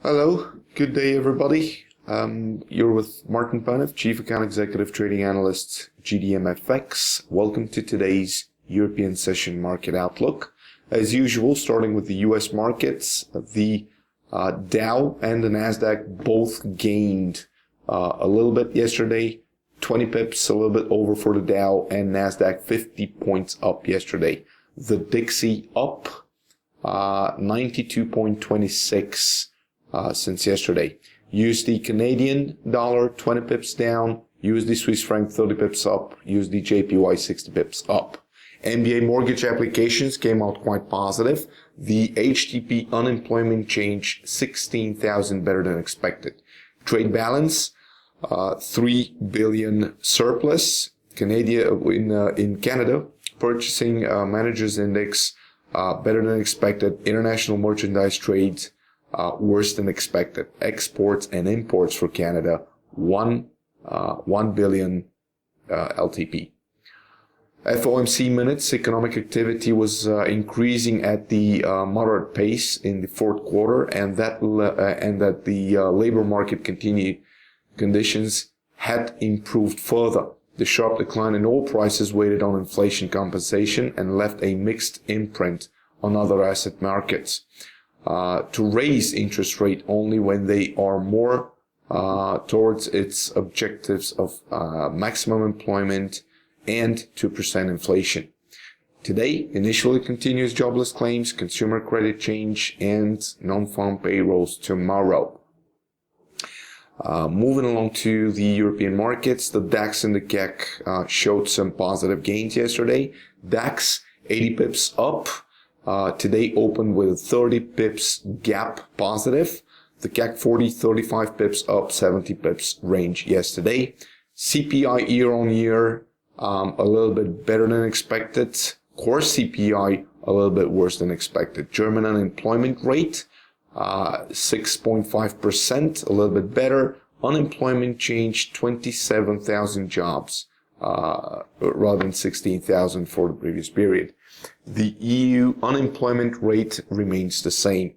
Hello, good day everybody. You're with Martin Panev, Chief Account Executive Trading Analyst, GDMFX. Welcome to today's European Session Market Outlook. As usual, starting with the US markets, the Dow and the NASDAQ both gained a little bit yesterday, 20 pips, a little bit over for the Dow, and NASDAQ 50 points up yesterday. The Dixie up 92.26 since yesterday. USD Canadian dollar 20 pips down, USD Swiss franc 30 pips up, USD JPY 60 pips up. NBA mortgage applications came out quite positive. The HTP unemployment change 16,000 better than expected. Trade balance 3 billion surplus. In Canada, purchasing managers index better than expected. International merchandise trade worse than expected. Exports and imports for Canada, 1 billion LTP. FOMC Minutes, economic activity was increasing at the moderate pace in the fourth quarter, and that the labor market conditions had improved further. The sharp decline in oil prices weighed on inflation compensation and left a mixed imprint on other asset markets. To raise interest rate only when they are more towards its objectives of maximum employment and 2% inflation. Today, initially continuous jobless claims, consumer credit change, and non-farm payrolls tomorrow. Moving along to the European markets, the DAX and the CAC showed some positive gains yesterday. DAX 80 pips up. Today opened with a 30 pips gap positive. The CAC 40, 35 pips up, 70 pips range yesterday. CPI year on year, a little bit better than expected. Core CPI, a little bit worse than expected. German unemployment rate, 6.5%, a little bit better. Unemployment change, 27,000 jobs, rather than 16,000 for the previous period. The EU unemployment rate remains the same.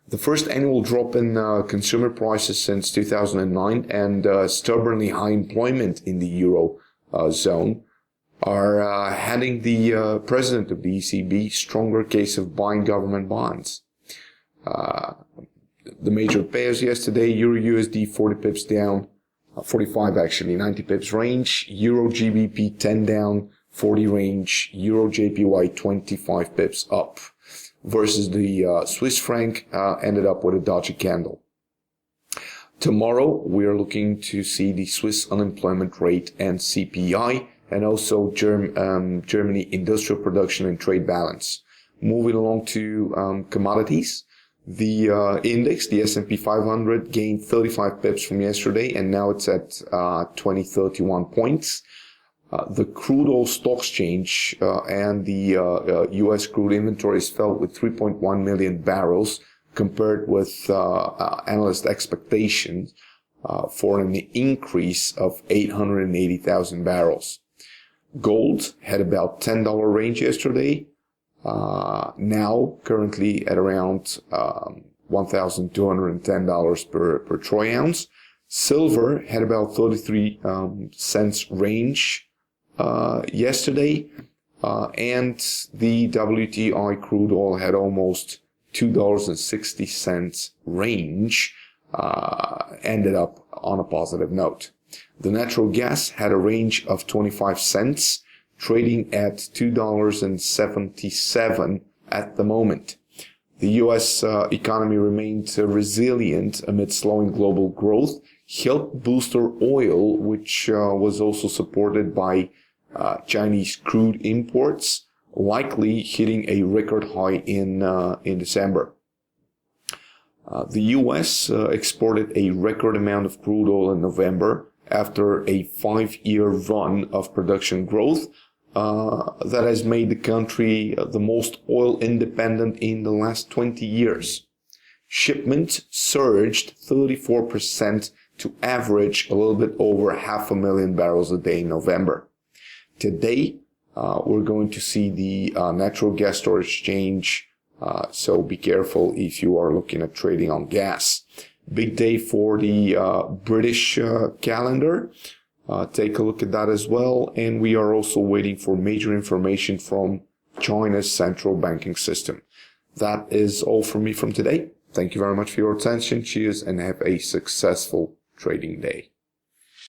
The first annual drop in consumer prices since 2009 and stubbornly high employment in the Euro zone are handing the president of the ECB stronger case of buying government bonds. The major pairs yesterday, Euro USD 40 pips down, 45 actually, 90 pips range, Euro GBP 10 down, 40 range, Euro JPY 25 pips up, versus the Swiss franc ended up with a dodgy candle. Tomorrow, we are looking to see the Swiss unemployment rate and CPI, and also Germany industrial production and trade balance. Moving along to commodities. The index, the S&P 500, gained 35 pips from yesterday, and now it's at 2031 points. The crude oil stock exchange and the U.S. crude inventories fell with 3.1 million barrels compared with analyst expectations for an increase of 880,000 barrels. Gold had about $10 range yesterday. Now currently at around $1,210 per troy ounce. Silver had about 33 cents range yesterday, and the WTI crude oil had almost $2.60 range, ended up on a positive note. The natural gas had a range of 25 cents, trading at $2.77 at the moment. The U.S. economy remained resilient amid slowing global growth, helped booster oil, which was also supported by Chinese crude imports, likely hitting a record high in December. The U.S. exported a record amount of crude oil in November after a 5-year run of production growth that has made the country the most oil independent in the last 20 years. Shipments surged 34% to average a little bit over 500,000 barrels a day in November. Today, we're going to see the natural gas storage exchange So be careful if you are looking at trading on gas. Big day for the British calendar. Take a look at that as well. And we are also waiting for major information from China's central banking system. That is all from me from today. Thank you very much for your attention. Cheers and have a successful trading day.